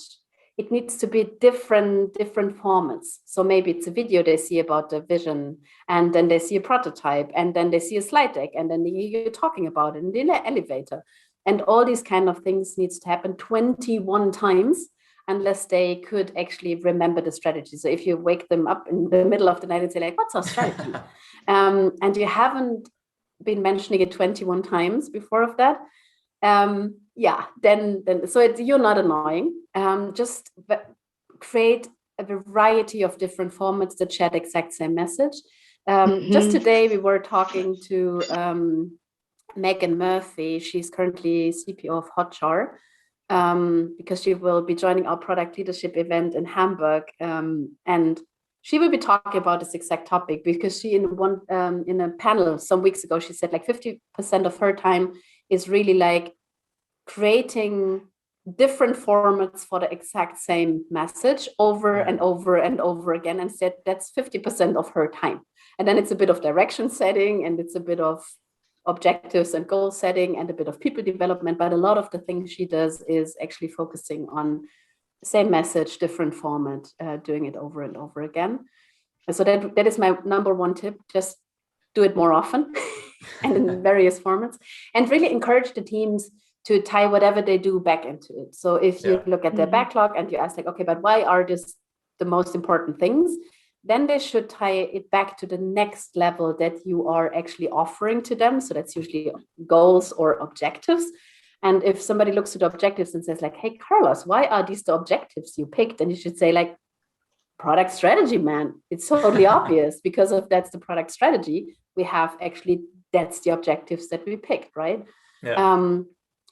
It needs to be different formats. So maybe it's a video they see about the vision, and then they see a prototype, and then they see a slide deck, and then you're talking about it in the elevator. And all these kind of things needs to happen 21 times unless they could actually remember the strategy. So if you wake them up in the middle of the night and say like, what's our strategy? And you haven't been mentioning it 21 times before of that, then so you're not annoying. Just create a variety of different formats that share the exact same message. Just today, we were talking to Megan Murphy. She's currently CPO of Hotjar, because she will be joining our product leadership event in Hamburg. And she will be talking about this exact topic, because she in a panel some weeks ago, she said like 50% of her time is really like creating different formats for the exact same message over and over and over again, and said that's 50% of her time. And then it's a bit of direction setting, and it's a bit of objectives and goal setting, and a bit of people development. But a lot of the things she does is actually focusing on the same message, different format, doing it over and over again. And so that is my number one tip. Just do it more often and in various formats, and really encourage the teams to tie whatever they do back into it. So if you look at their backlog and you ask like, okay, but why are this the most important things? Then they should tie it back to the next level that you are actually offering to them. So that's usually goals or objectives. And if somebody looks at the objectives and says like, hey, Carlos, why are these the objectives you picked? And you should say like, product strategy, man. It's totally obvious, because of that's the product strategy. We have actually, that's the objectives that we picked, right? Yeah.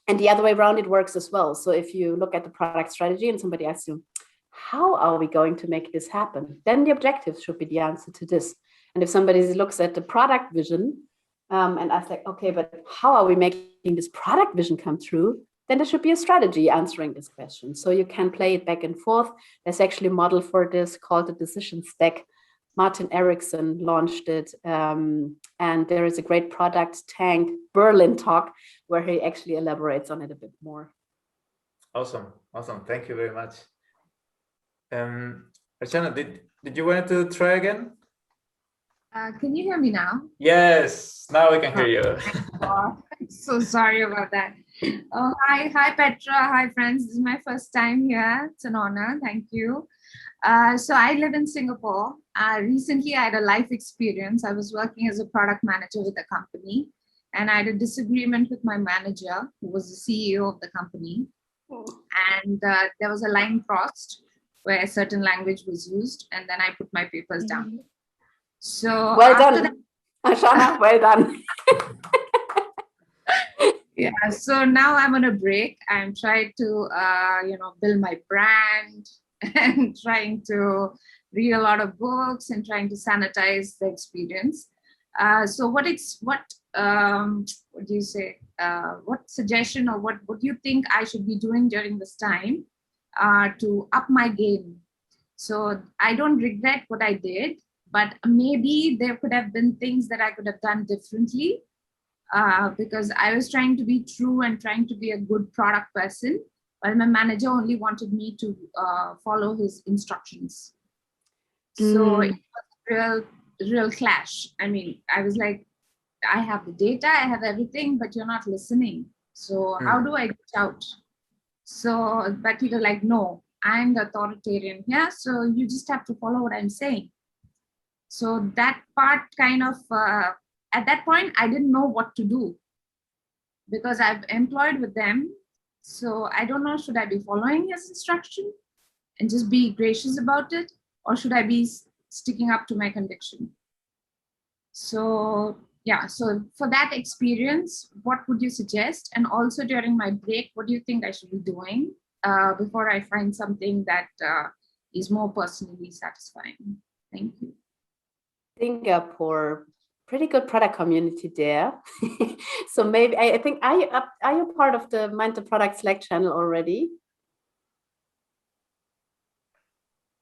And the other way around, it works as well. So if you look at the product strategy and somebody asks you, how are we going to make this happen? Then the objectives should be the answer to this. And if somebody looks at the product vision and asks like, okay, but how are we making this product vision come true? Then there should be a strategy answering this question. So you can play it back and forth. There's actually a model for this called the decision stack. Martin Erickson launched it. And there is a great product tank Berlin talk where he actually elaborates on it a bit more. Awesome. Thank you very much. Archana, did you want to try again? Can you hear me now? Yes, now we can hear you. I'm so sorry about that. Oh, hi Petra, hi friends. This is my first time here. It's an honor. Thank you. So I live in Singapore. Recently, I had a life experience. I was working as a product manager with a company, and I had a disagreement with my manager, who was the CEO of the company. And there was a line crossed where a certain language was used, and then I put my papers down. So well done, Archana. Well done. Yeah. So now I'm on a break. I'm trying to, build my brand and trying to read a lot of books and trying to sanitize the experience. So what do you say? What suggestion or what do you think I should be doing during this time to up my game? So I don't regret what I did, but maybe there could have been things that I could have done differently, because I was trying to be true and trying to be a good product person, while my manager only wanted me to follow his instructions. So it was a real clash. I mean, I was like, I have the data, I have everything, but you're not listening. So how do I get out? So, but he was like, no, I'm the authoritarian here. So you just have to follow what I'm saying. So that part kind of, at that point, I didn't know what to do, because I've employed with them. So I don't know, should I be following his instruction and just be gracious about it? Or should I be sticking up to my conviction? So yeah, so for that experience, what would you suggest? And also during my break, what do you think I should be doing before I find something that is more personally satisfying? Thank you. Singapore, pretty good product community there. So maybe I think, are you part of the Mind the Product Slack channel already?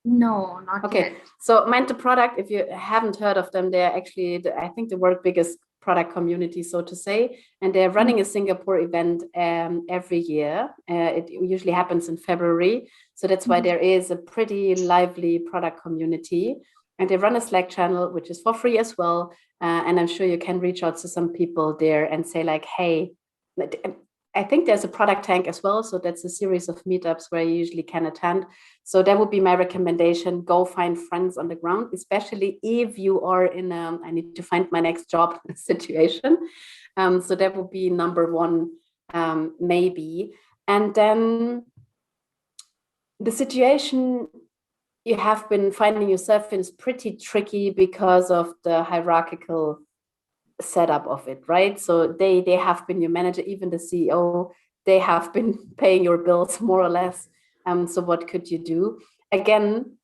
No, not yet. So Mind the Product, if you haven't heard of them, they're actually, I think, the world's biggest product community, so to say. And they're running a Singapore event every year. It usually happens in February. So that's why there is a pretty lively product community. And they run a Slack channel, which is for free as well. And I'm sure you can reach out to some people there and say like, hey, I think there's a product tank as well. So that's a series of meetups where you usually can attend. So that would be my recommendation. Go find friends on the ground, especially if you are in a, I need to find my next job situation. So that would be number one, maybe. And then the situation you have been finding yourself in is pretty tricky because of the hierarchical setup of it, right? So they have been your manager, even the CEO, they have been paying your bills more or less. So what could you do? Again,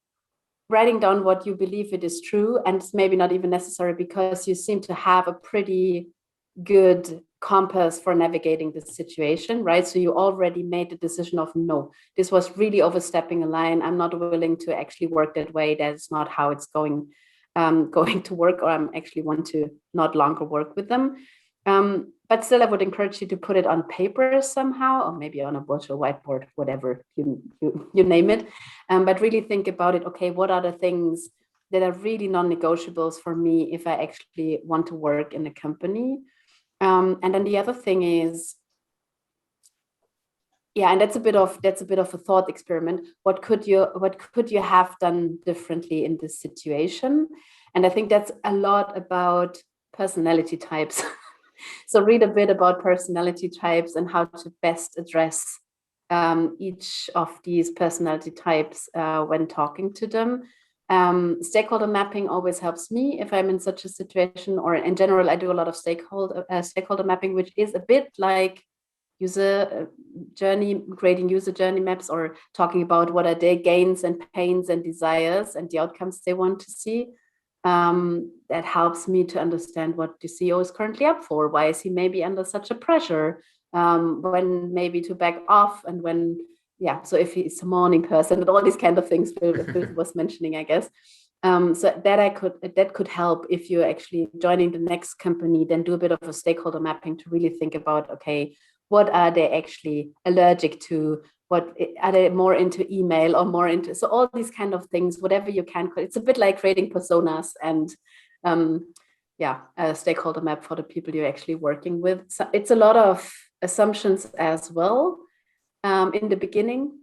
writing down what you believe it is true, and it's maybe not even necessary because you seem to have a pretty good compass for navigating the situation, right? So you already made the decision of, no, this was really overstepping a line. I'm not willing to actually work that way. That's not how it's going to work, or I'm actually want to not longer work with them. But still, I would encourage you to put it on paper somehow, or maybe on a virtual whiteboard, whatever you name it. But really think about it. Okay, what are the things that are really non-negotiables for me if I actually want to work in a company? And then the other thing is, yeah, and that's a bit of a thought experiment. What could you have done differently in this situation? And I think that's a lot about personality types. So read a bit about personality types and how to best address each of these personality types when talking to them. Stakeholder mapping always helps me if I'm in such a situation, or in general, I do a lot of stakeholder mapping, which is a bit like creating user journey maps, or talking about what are their gains and pains and desires and the outcomes they want to see. That helps me to understand what the CEO is currently up for. Why is he maybe under such a pressure? When maybe to back off, and when, yeah, so if he's a morning person and all these kind of things Bill was mentioning, I guess. So that could help if you're actually joining the next company. Then do a bit of a stakeholder mapping to really think about, okay, what are they actually allergic to? What are they more into email or more into? So all these kind of things, whatever you can. It's a bit like creating personas and a stakeholder map for the people you're actually working with. So it's a lot of assumptions as well in the beginning,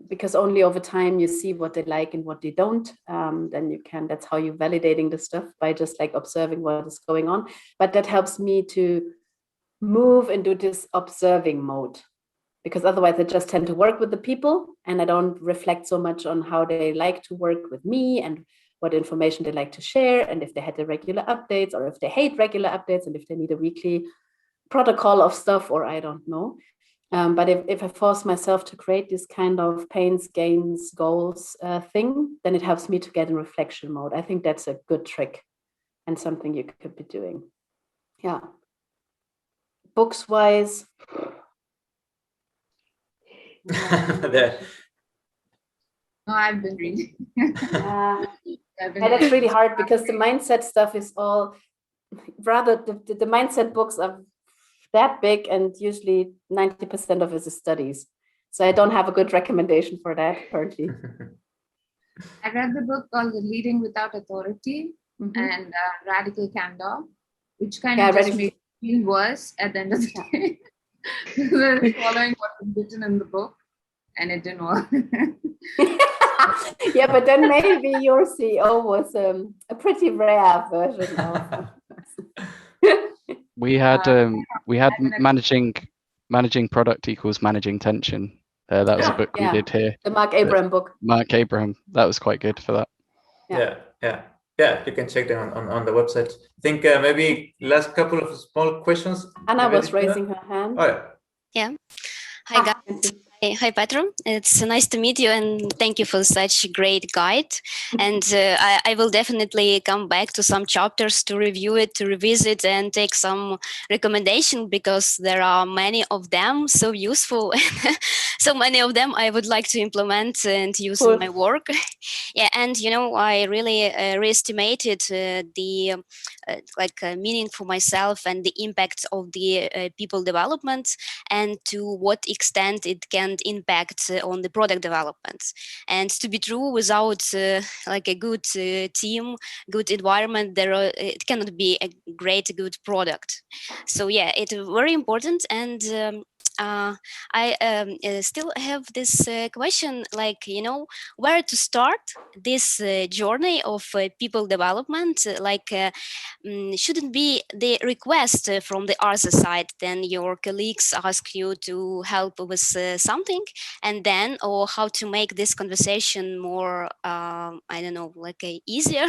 because only over time you see what they like and what they don't. Then you can, that's how you're validating the stuff, by just like observing what is going on. But that helps me to move into this observing mode, because otherwise I just tend to work with the people and I don't reflect so much on how they like to work with me and what information they like to share, and if they had the regular updates, or if they hate regular updates, and if they need a weekly protocol of stuff, or I don't know. But if I force myself to create this kind of pains, gains, goals thing, then it helps me to get in reflection mode. I think that's a good trick and something you could be doing. Yeah. Books wise. There. No, I've been reading. That's really hard, because the mindset stuff is all rather, the mindset books are that big, and usually 90% of it is studies. So I don't have a good recommendation for that currently. I read the book called Leading Without Authority and Radical Candor, which kind of just made me feel worse at the end of the day. Because I was following what was written in the book, and it didn't work. Yeah, but then maybe your CEO was a pretty rare version of. We had managing product equals managing tension. That was a book we did here. The Mark Abraham book. Mark Abraham. That was quite good for that. Yeah. You can check them on the website. I think maybe last couple of small questions. Anna was raising her hand. Oh, yeah. Hi guys. Hi Petra, it's nice to meet you, and thank you for such a great guide. And I will definitely come back to some chapters to review it, to revisit, and take some recommendation, because there are many of them so useful. So many of them I would like to implement and use in my work. Yeah, and I really reestimated the meaning for myself and the impact of the people development, and to what extent it can impact on the product development. And to be true, without a good team, good environment, it cannot be a good product. So yeah, it's very important. And I still have this question, like, where to start this journey of people development. Shouldn't be the request from the other side, then your colleagues ask you to help with something, and then, or how to make this conversation more, I don't know, like easier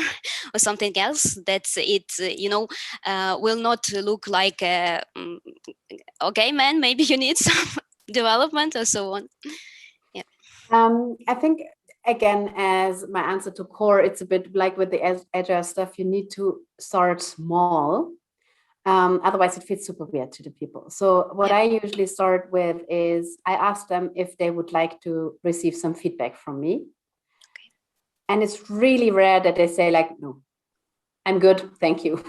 or something else, that it, will not look like okay, man, maybe you need some development or so on. Yeah. I think, again, as my answer to core, it's a bit like with the agile stuff, you need to start small. Otherwise, it feels super weird to the people. So what I usually start with is I ask them if they would like to receive some feedback from me. Okay. And it's really rare that they say like, no, I'm good, thank you.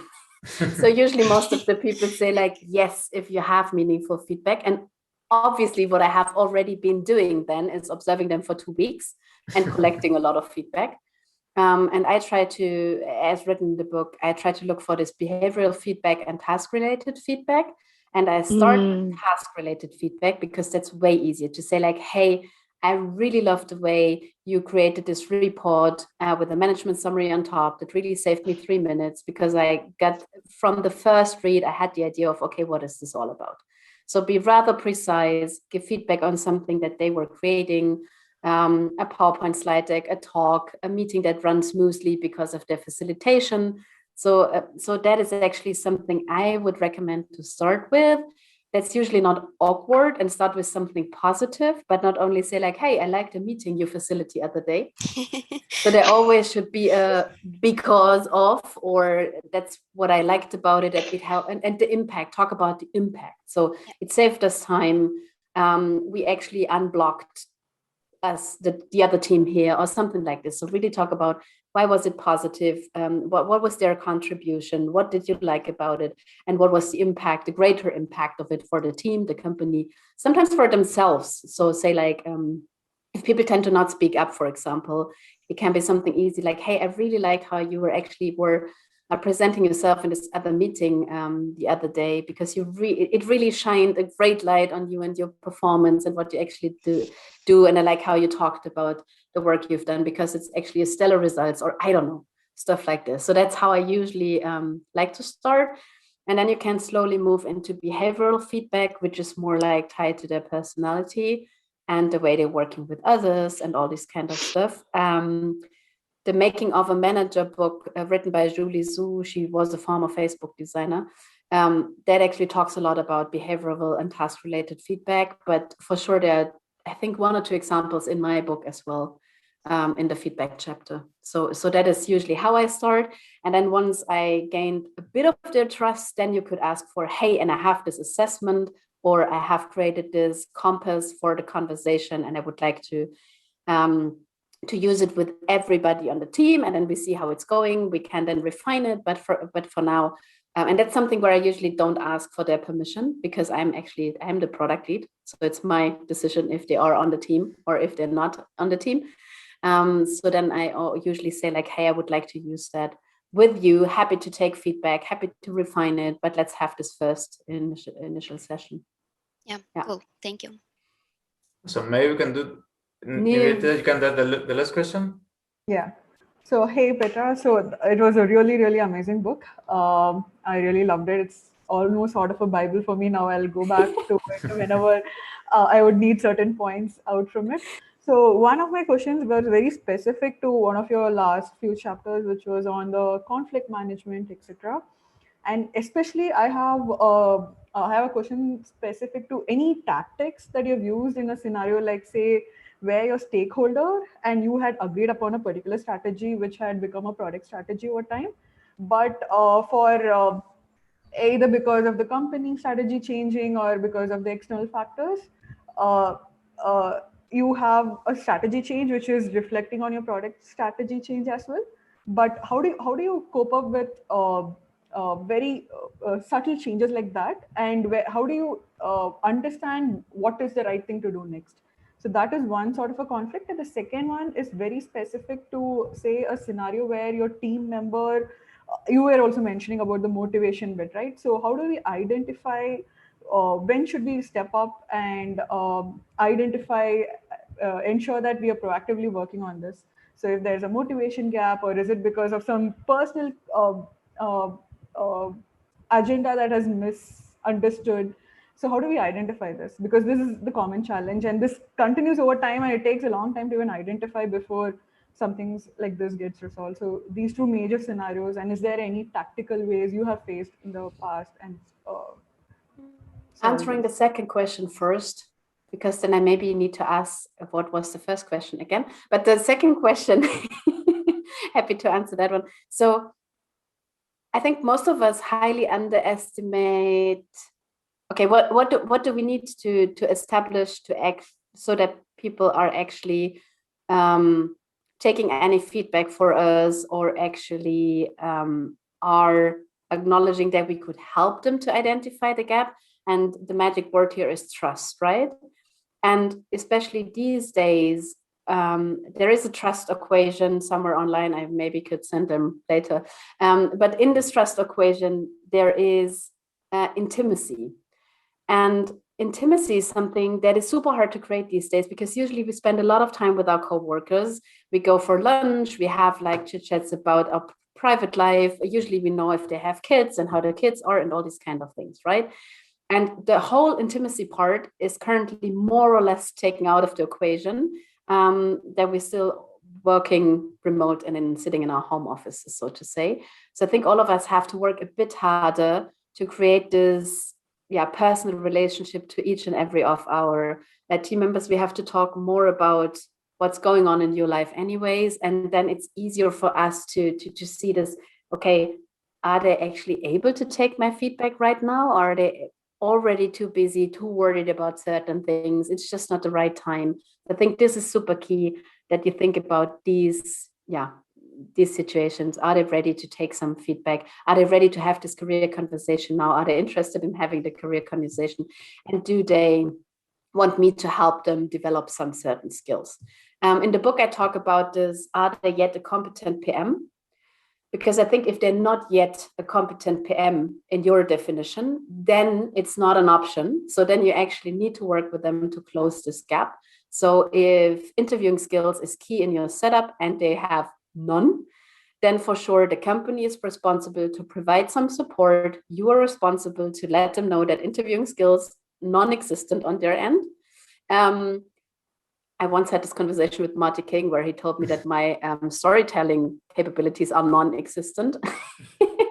So usually most of the people say like, yes, if you have meaningful feedback. And obviously what I have already been doing then is observing them for 2 weeks and collecting a lot of feedback. And I try to, as written in the book, I try to look for this behavioral feedback and task-related feedback. And I start with task-related feedback because that's way easier to say like, hey, I really love the way you created this report with a management summary on top. That really saved me 3 minutes because I got, from the first read, I had the idea of, okay, what is this all about? So be rather precise, give feedback on something that they were creating, a PowerPoint slide deck, a talk, a meeting that runs smoothly because of their facilitation. So that is actually something I would recommend to start with. That's usually not awkward, and start with something positive, but not only say like, hey, I liked the meeting you facility other day. So there always should be a because of, or that's what I liked about it, that it helped, and the impact, talk about the impact. So it saved us time. We actually unblocked us, the other team here, or something like this. So really talk about why was it positive, what was their contribution, what did you like about it, and what was the impact, the greater impact of it for the team, the company, sometimes for themselves. So say like, if people tend to not speak up, for example, it can be something easy like, hey, I really like how you were presenting yourself in this other meeting the other day, because it really shined a great light on you and your performance and what you actually do. And I like how you talked about the work you've done, because it's actually a stellar results, or I don't know, stuff like this. So that's how I usually like to start. And then you can slowly move into behavioral feedback, which is more like tied to their personality and the way they're working with others and all this kind of stuff. The Making of a Manager book written by Julie Zhu, she was a former Facebook designer, that actually talks a lot about behavioral and task-related feedback. But for sure, there are, I think, 1 or 2 examples in my book as well, in the feedback chapter. So that is usually how I start. And then once I gained a bit of their trust, then you could ask for, hey, and I have this assessment, or I have created this compass for the conversation, and I would like to use it with everybody on the team, and then we see how it's going. We can then refine it, but for now, and that's something where I usually don't ask for their permission, because I'm the product lead, so it's my decision if they are on the team or if they're not on the team. So then I usually say like, hey, I would like to use that with you. Happy to take feedback, happy to refine it, but let's have this first initial session. Yeah. Cool. Thank you. So maybe we can do. You can do the last question. Yeah. So hey Petra, so it was a really, really amazing book. I really loved it. It's almost sort of a Bible for me now. I'll go back to it whenever I would need certain points out from it. So one of my questions was very specific to one of your last few chapters, which was on the conflict management, etc. And especially I have a question specific to any tactics that you've used in a scenario like, say, where your stakeholder and you had agreed upon a particular strategy which had become a product strategy over time, but for either because of the company strategy changing or because of the external factors, uh, you have a strategy change which is reflecting on your product strategy change as well. But how do you cope up with very subtle changes like that, and how do you understand what is the right thing to do next? So that is one sort of a conflict. And the second one is very specific to, say, a scenario where your team member, you were also mentioning about the motivation bit, right? So how do we identify when should we step up and identify, ensure that we are proactively working on this? So if there's a motivation gap, or is it because of some personal agenda that has misunderstood? So how do we identify this? Because this is the common challenge, and this continues over time, and it takes a long time to even identify before something like this gets resolved. So these two major scenarios, and is there any tactical ways you have faced in the past? And answering the second question first, because then I maybe need to ask what was the first question again. But the second question, happy to answer that one. So I think most of us highly underestimate. Okay, what do we need to establish to act so that people are actually taking any feedback for us, or actually are acknowledging that we could help them to identify the gap? And the magic word here is trust, right? And especially these days, there is a trust equation somewhere online. I maybe could send them later. But in this trust equation, there is intimacy. And intimacy is something that is super hard to create these days, because usually we spend a lot of time with our coworkers. We go for lunch, we have like chit chats about our private life. Usually we know if they have kids and how their kids are and all these kind of things, right? And the whole intimacy part is currently more or less taken out of the equation, that we're still working remote and then sitting in our home offices, so to say. So I think all of us have to work a bit harder to create this personal relationship to each and every of our team members. We have to talk more about what's going on in your life anyways. And then it's easier for us to see this, okay, are they actually able to take my feedback right now? Or are they already too busy, too worried about certain things? It's just not the right time. I think this is super key, that you think about these situations. Are they ready to take some feedback? Are they ready to have this career conversation now? Are they interested in having the career conversation? And do they want me to help them develop some certain skills? In the book, I talk about this, are they yet a competent PM? Because I think if they're not yet a competent PM in your definition, then it's not an option. So then you actually need to work with them to close this gap. So if interviewing skills is key in your setup and they have none, then for sure the company is responsible to provide some support. You are responsible to let them know that interviewing skills non-existent on their end. I once had this conversation with Marty King where he told me that my storytelling capabilities are non-existent.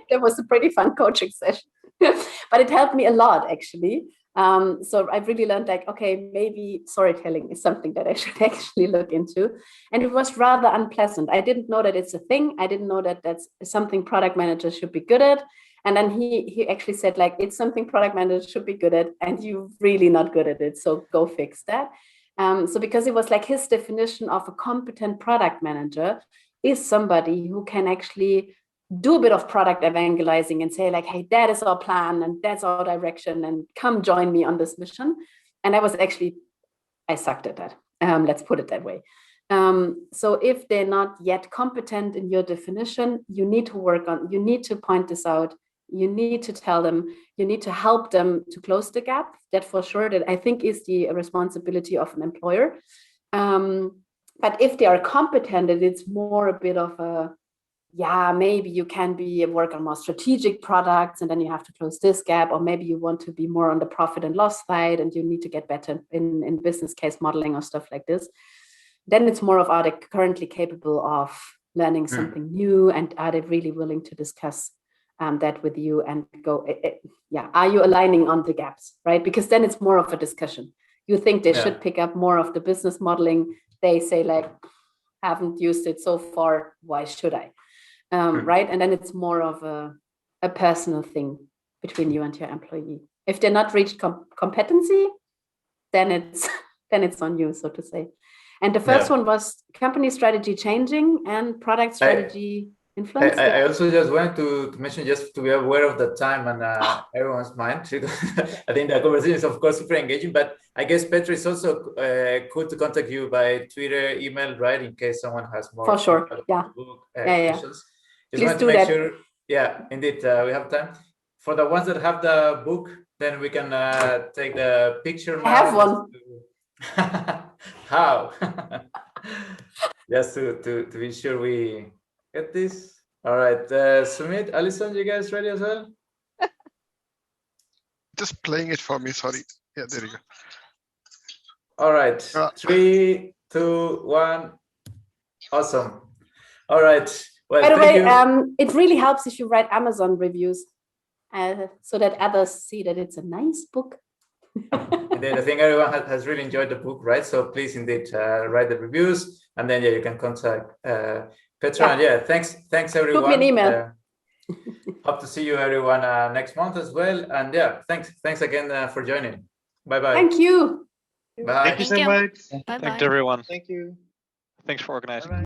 That was a pretty fun coaching session, but it helped me a lot, actually. So I really learned, like, okay, maybe storytelling is something that I should actually look into. And it was rather unpleasant. I didn't know that it's a thing. I didn't know that that's something product managers should be good at. And then he actually said, like, it's something product managers should be good at, and you're really not good at it. So go fix that. So because it was like his definition of a competent product manager is somebody who can actually do a bit of product evangelizing and say, like, hey, that is our plan and that's our direction and come join me on this mission. And I sucked at that. Let's put it that way. So if they're not yet competent in your definition, you need to point this out. You need to tell them, you need to help them to close the gap. That for sure, that I think is the responsibility of an employer. But if they are competent, it's more a bit of a, maybe you can work on more strategic products and then you have to close this gap, or maybe you want to be more on the profit and loss side and you need to get better in business case modeling or stuff like this. Then it's more of, are they currently capable of learning something new, and are they really willing to discuss that with you and go, are you aligning on the gaps, right? Because then it's more of a discussion. You think they should pick up more of the business modeling. They say, like, haven't used it so far, why should I? Right? And then it's more of a personal thing between you and your employee. If they're not reached competency, then it's on you, so to say. And the first one was company strategy changing and product strategy influence. I also just wanted to mention, just to be aware of the time and everyone's mind. I think the conversation is, of course, super engaging, but I guess Petra is also cool to contact you by Twitter, email, right? In case someone has more. For sure, questions. Please do that. Sure. Yeah, indeed, we have time. For the ones that have the book, then we can take the picture now. I have one. How? Just to be sure we get this. All right, Sumit, Alison, you guys ready as well? Just playing it for me, sorry. Yeah, there you go. All right, 3, 2, 1. Awesome. All right. Well, By the thank way, you. it really helps if you write Amazon reviews so that others see that it's a nice book. Indeed, I think everyone has really enjoyed the book, right? So please, indeed, write the reviews, and then you can contact Petra. Yeah. And thanks everyone. Shoot me an email. Hope to see you everyone next month as well. And thanks again for joining. Bye-bye. Thank you. Bye. Thank you so much. Bye-bye. Thanks everyone. Thank you. Thanks for organizing.